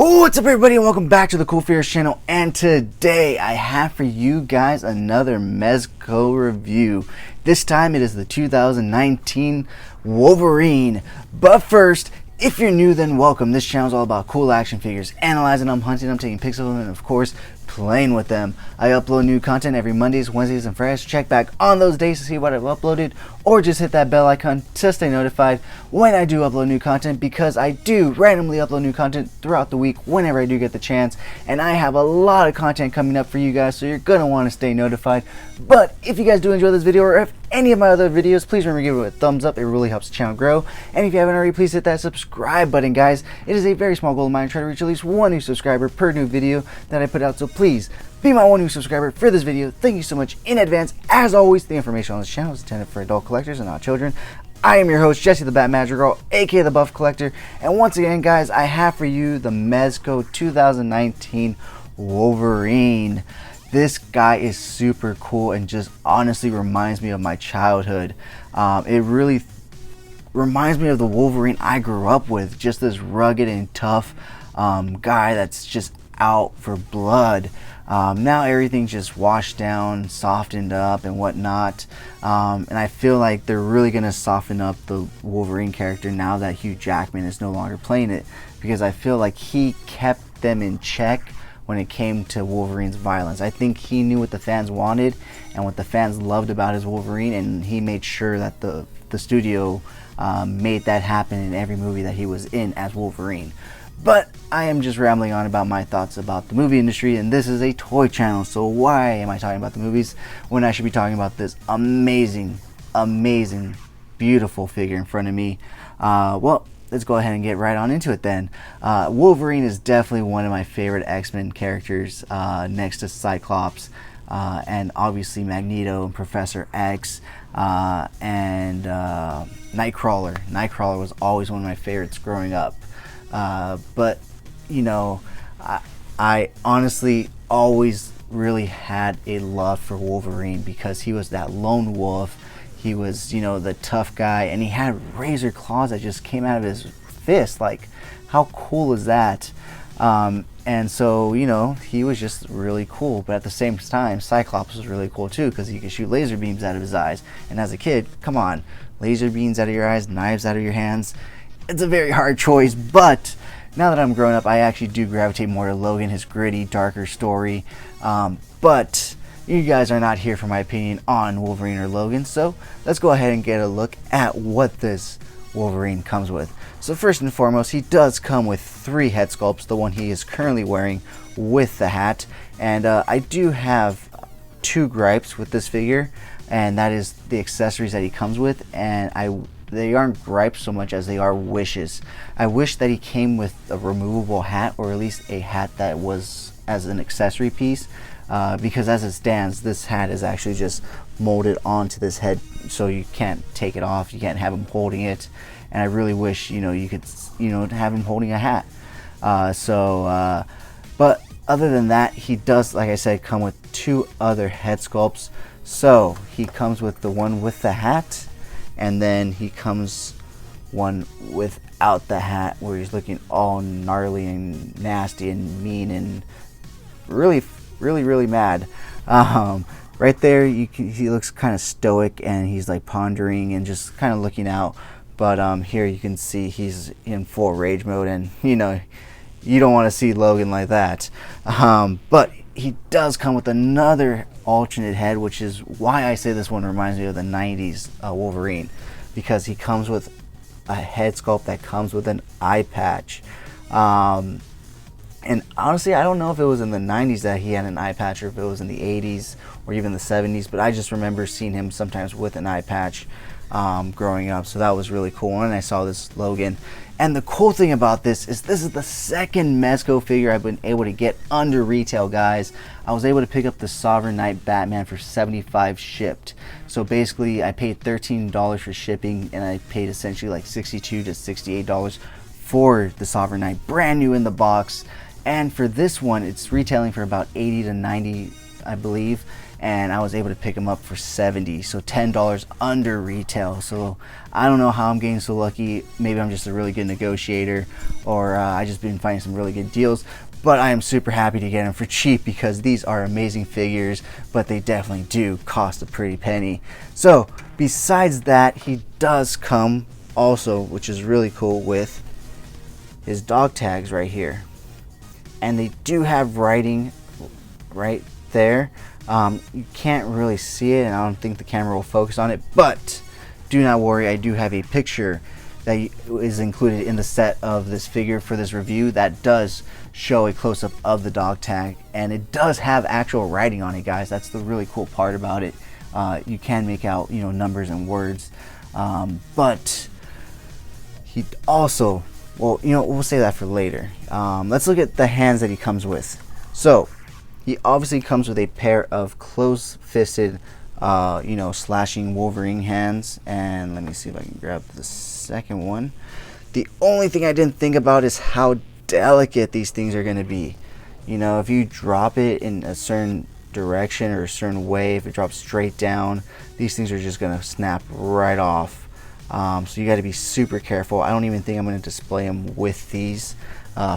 What's up everybody and welcome back to the CoolFigurez channel, and today I have for you guys another Mezco review. This time it is the 2019 Wolverine. But first, if you're new, then welcome. This channel is all about cool action figures, analyzing them, hunting them, taking pics of them, and of course playing with them. I upload new content every Mondays, Wednesdays, and Fridays. Check back on those days to see what I've uploaded, or just hit that bell icon to stay notified when I do upload new content, because I do randomly upload new content throughout the week whenever I do get the chance, and I have a lot of content coming up for you guys, so you're gonna want to stay notified. But if you guys do enjoy this video, or if any of my other videos, please remember to give it a thumbs up. It really helps the channel grow. And if you haven't already, please hit that subscribe button, guys. It is a very small goal of mine to try to reach at least one new subscriber per new video that I put out, so please be my one new subscriber for this video. Thank you so much in advance. As always, the information on this channel is intended for adult collectors and not children. I am your host, Jesse the Bat Magic Girl, aka the Buff Collector, and once again, guys, I have for you the Mezco 2019 Wolverine. This guy is super cool and just honestly reminds me of my childhood. It really reminds me of the Wolverine I grew up with, just this rugged and tough guy that's just out for blood. Now everything's just washed down, softened up and whatnot, and I feel like they're really gonna soften up the Wolverine character now that Hugh Jackman is no longer playing it, because I feel like he kept them in check when it came to Wolverine's violence. I think he knew what the fans wanted and what the fans loved about his Wolverine, and he made sure that the studio made that happen in every movie that he was in as Wolverine. But I am just rambling on about my thoughts about the movie industry, and this is a toy channel, so why am I talking about the movies when I should be talking about this amazing, beautiful figure in front of me? Well, let's go ahead and get right on into it then. Wolverine is definitely one of my favorite X-Men characters, next to Cyclops, and obviously Magneto and Professor X, and Nightcrawler. Nightcrawler was always one of my favorites growing up. But you know, I honestly always really had a love for Wolverine, because he was that lone wolf. He was, you know, the tough guy, and he had razor claws that just came out of his fist. Like, how cool is that? And so, you know, he was just really cool. But at the same time, Cyclops was really cool too, because he could shoot laser beams out of his eyes. And as a kid, come on, laser beams out of your eyes, knives out of your hands. It's a very hard choice, but now that I'm grown up, I actually do gravitate more to Logan, his gritty, darker story. But you guys are not here for my opinion on Wolverine or Logan, so let's go ahead and get a look at what this Wolverine comes with. So first and foremost, he does come with 3 head sculpts, the one he is currently wearing with the hat. And I do have 2 gripes with this figure, and that is the accessories that he comes with, and they aren't gripes so much as they are wishes. I wish that he came with a removable hat, or at least a hat that was as an accessory piece, because as it stands, this hat is actually just molded onto this head, so you can't take it off, you can't have him holding it, and I really wish, you know, you could, you know, have him holding a hat. But other than that, he does, like I said, come with 2 other head sculpts. So he comes with the one with the hat, and then he comes one without the hat, where he's looking all gnarly and nasty and mean and really mad. Right there, he looks kind of stoic, and he's like pondering and just kind of looking out. But here you can see he's in full rage mode, and you know, you don't want to see Logan like that. But he does come with another alternate head, which is why I say this one reminds me of the 90s Wolverine, because he comes with a head sculpt that comes with an eye patch. And honestly, I don't know if it was in the 90s that he had an eye patch, or if it was in the 80s or even the 70s, but I just remember seeing him sometimes with an eye patch growing up, so that was really cool. And I saw this Logan, and the cool thing about this is the second Mezco figure I've been able to get under retail, guys. I was able to pick up the Sovereign Knight Batman for $75 shipped. So basically I paid $13 for shipping, and I paid essentially like $62 to $68 for the Sovereign Knight, brand new in the box. And for this one, it's retailing for about $80 to $90, I believe. and I was able to pick him up for $70, so $10 under retail. So I don't know how I'm getting so lucky. Maybe I'm just a really good negotiator, or I just been finding some really good deals. But I am super happy to get them for cheap because these are amazing figures, but they definitely do cost a pretty penny. So besides that, he does come also, which is really cool, with his dog tags right here, and they do have writing right there. You can't really see it, and I don't think the camera will focus on it, but do not worry, I do have a picture that is included in the set of this figure for this review that does show a close-up of the dog tag, and it does have actual writing on it, guys. That's the really cool part about it. You can make out, you know, numbers and words, but he also, well, you know, we'll say that for later. Let's look at the hands that he comes with. So he obviously comes with a pair of close-fisted, you know, slashing Wolverine hands, and let me see if I can grab the second one. The only thing I didn't think about is how delicate these things are going to be. You know, if you drop it in a certain direction or a certain way, if it drops straight down, these things are just going to snap right off. So you got to be super careful. I don't even think I'm going to display them with these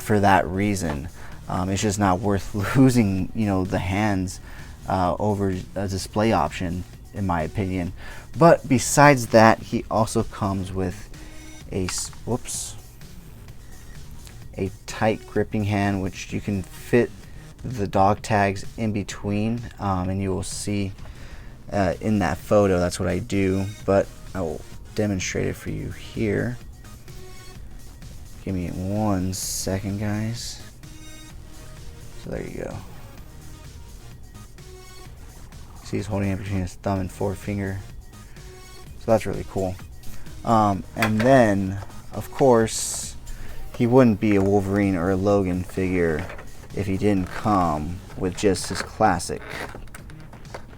for that reason. It's just not worth losing, you know, the hands over a display option, in my opinion. But besides that, he also comes with a tight gripping hand, which you can fit the dog tags in between, and you will see in that photo that's what I do, but I will demonstrate it for you here. Give me 1 second, guys. So there you go. See, he's holding it between his thumb and forefinger, so that's really cool. And then, of course, he wouldn't be a Wolverine or a Logan figure if he didn't come with just his classic.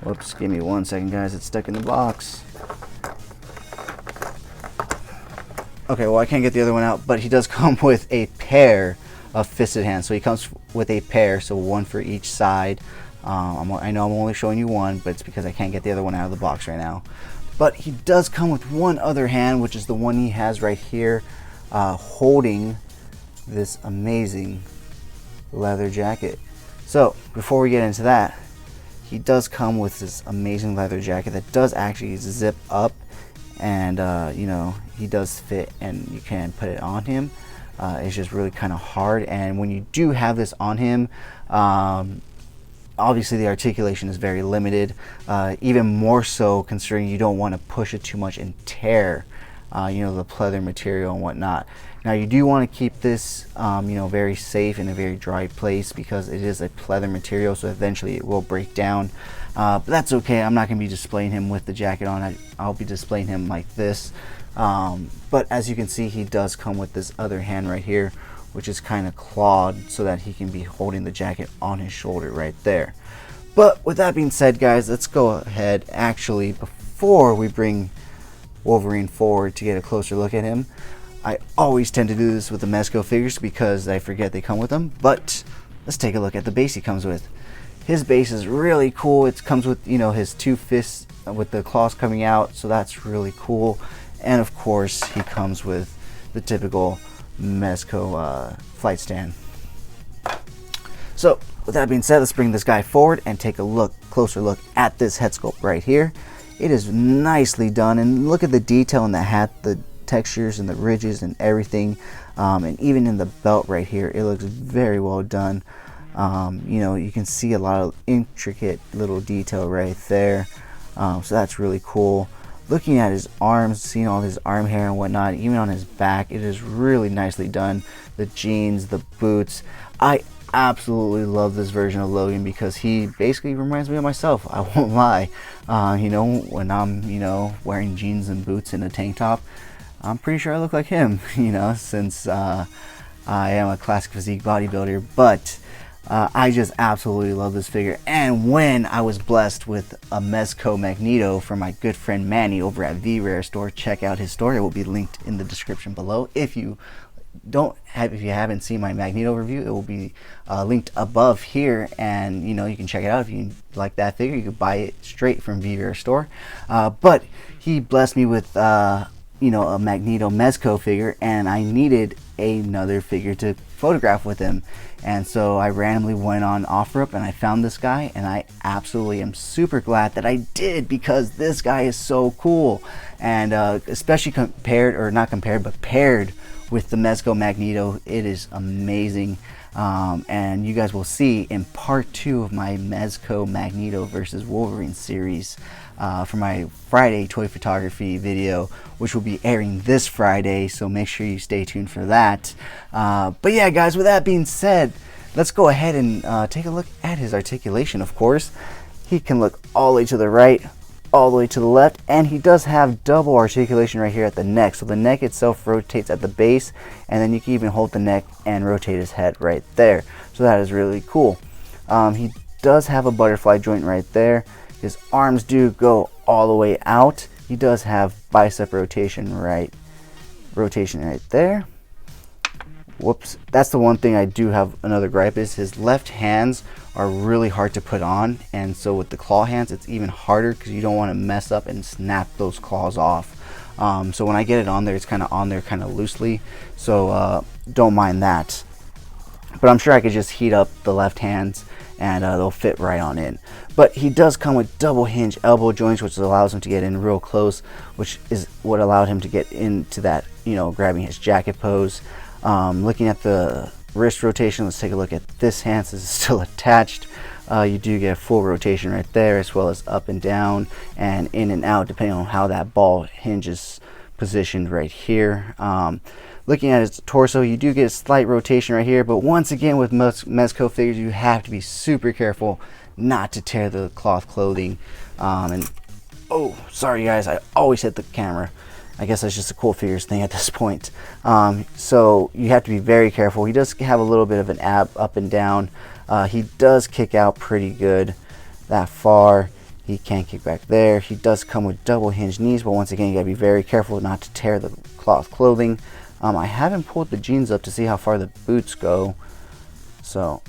Whoops, give me 1 second, guys. It's stuck in the box. Okay, well, I can't get the other one out, but he does come with a pair of fisted hands. So he comes with a pair, so one for each side. I know I'm only showing you one, but it's because I can't get the other one out of the box right now. But he does come with one other hand, which is the one he has right here, holding this amazing leather jacket. So before we get into that, he does come with this amazing leather jacket that does actually zip up, and you know, he does fit and you can put it on him. It's just really kind of hard, and when you do have this on him, obviously the articulation is very limited, even more so considering you don't want to push it too much and tear you know, the pleather material and whatnot. Now you do want to keep this you know, very safe in a very dry place because it is a pleather material, so eventually it will break down, but that's okay. I'm not going to be displaying him with the jacket on. I'll be displaying him like this, but as you can see, he does come with this other hand right here, which is kind of clawed so that he can be holding the jacket on his shoulder right there. But with that being said, guys, let's go ahead. Actually, before we bring Wolverine forward to get a closer look at him, I always tend to do this with the Mezco figures because I forget they come with them, but let's take a look at the base he comes with. His base is really cool. It comes with, you know, his two fists with the claws coming out, so that's really cool. And of course, he comes with the typical Mezco flight stand. So with that being said, let's bring this guy forward and take a closer look at this head sculpt right here. It is nicely done, and look at the detail in the hat, the textures and the ridges and everything, and even in the belt right here, it looks very well done. You know, you can see a lot of intricate little detail right there, so that's really cool. Looking at his arms, seeing all his arm hair and whatnot, even on his back, it is really nicely done. The jeans, the boots, I absolutely love this version of Logan because he basically reminds me of myself. I won't lie. You know, when I'm, you know, wearing jeans and boots and a tank top, I'm pretty sure I look like him, you know, since I am a classic physique bodybuilder. But I just absolutely love this figure, and when I was blessed with a Mezco Magneto from my good friend Manny over at V-Rare store, check out his store. It will be linked in the description below if you if you haven't seen my Magneto review, it will be linked above here, and you can check it out. If you like that figure, you can buy it straight from Viver store. But he blessed me with a Magneto Mezco figure, and I needed another figure to photograph with him, and so I randomly went on OfferUp and I found this guy, and I absolutely am super glad that I did, because this guy is so cool, and especially paired with the Mezco Magneto, it is amazing. And you guys will see in part 2 of my Mezco Magneto versus Wolverine series for my Friday toy photography video, which will be airing this Friday, so make sure you stay tuned for that. But yeah, guys, with that being said, let's go ahead and take a look at his articulation. Of course, he can look all the way to the right, all the way to the left, and he does have double articulation right here at the neck. So the neck itself rotates at the base, and then you can even hold the neck and rotate his head right there. So that is really cool. He does have a butterfly joint right there. His arms do go all the way out. He does have bicep rotation right there. Whoops, that's the one thing I do have another gripe, is his left hands are really hard to put on, and so with the claw hands it's even harder, because you don't want to mess up and snap those claws off. So when I get it on there, it's kind of on there kind of loosely, so don't mind that. But I'm sure I could just heat up the left hands and they'll fit right on in. But he does come with double hinge elbow joints, which allows him to get in real close, which is what allowed him to get into that, grabbing his jacket pose. Looking at the wrist rotation, let's take a look at this hand. This is still attached. You do get a full rotation right there, as well as up and down and in and out, depending on how that ball hinge is positioned right here. Looking at his torso, you do get a slight rotation right here, but once again with most Mezco figures, you have to be super careful not to tear the cloth clothing. And oh, sorry guys, I always hit the camera. I guess that's just a CoolFigurez thing at this point. So you have to be very careful. He does have a little bit of an ab up and down. He does kick out pretty good that far. He can kick back there. He does come with double hinge knees, but once again, you gotta be very careful not to tear the cloth clothing. I haven't pulled the jeans up to see how far the boots go. So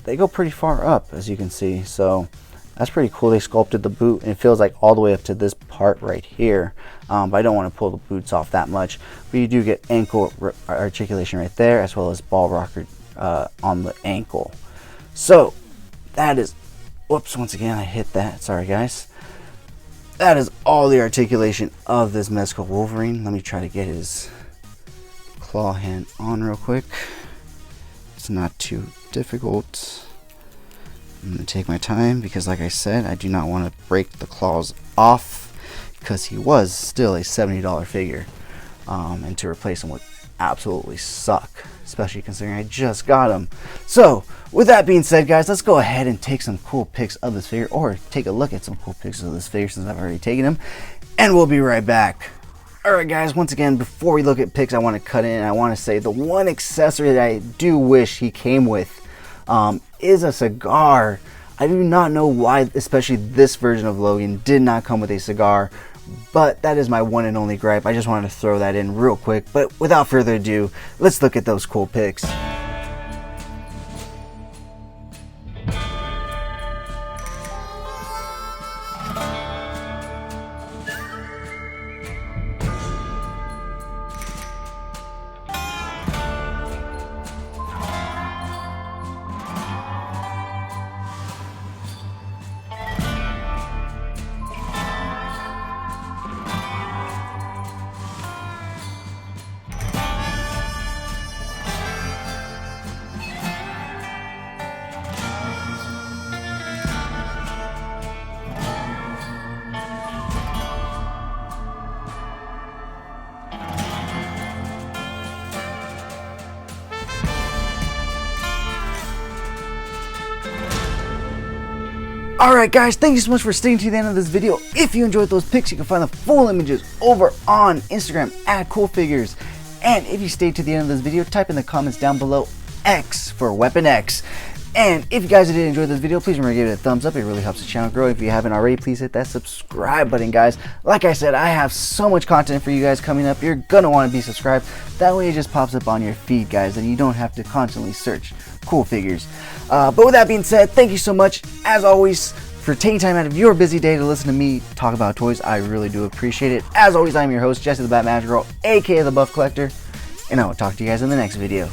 they go pretty far up, as you can see. So that's pretty cool. They sculpted the boot, and it feels like all the way up to this part right here. But I don't want to pull the boots off that much. But you do get ankle articulation right there, as well as ball rocker on the ankle. So that is, whoops, once again I hit that. Sorry guys. That is all the articulation of this Mezco Wolverine. Let me try to get his claw hand on real quick. It's not too difficult. I'm going to take my time, because like I said, I do not want to break the claws off, because he was still a $70 figure, and to replace him would absolutely suck, especially considering I just got him. So with that being said, guys, let's go ahead and take some cool pics of this figure, or take a look at some cool pics of this figure, since I've already taken him, and we'll be right back. Alright guys, once again, before we look at pics, I want to cut in and I want to say the one accessory that I do wish he came with is a cigar. I do not know why, especially this version of Logan did not come with a cigar, but that is my one and only gripe. I just wanted to throw that in real quick, but without further ado, let's look at those cool pics. Alright guys, thank you so much for staying to the end of this video. If you enjoyed those pics, you can find the full images over on Instagram at CoolFigurez. And if you stayed to the end of this video, type in the comments down below X for Weapon X. And if you guys did enjoy this video, please remember to give it a thumbs up. It really helps the channel grow. If you haven't already, please hit that subscribe button, guys. Like I said, I have so much content for you guys coming up. You're gonna want to be subscribed. That way it just pops up on your feed, guys, and you don't have to constantly search Cool Figures. But with that being said, thank you so much, as always, for taking time out of your busy day to listen to me talk about toys. I really do appreciate it. As always, I'm your host, Jesse the Bat Magic Girl, a.k.a. the Buff Collector, and I will talk to you guys in the next video.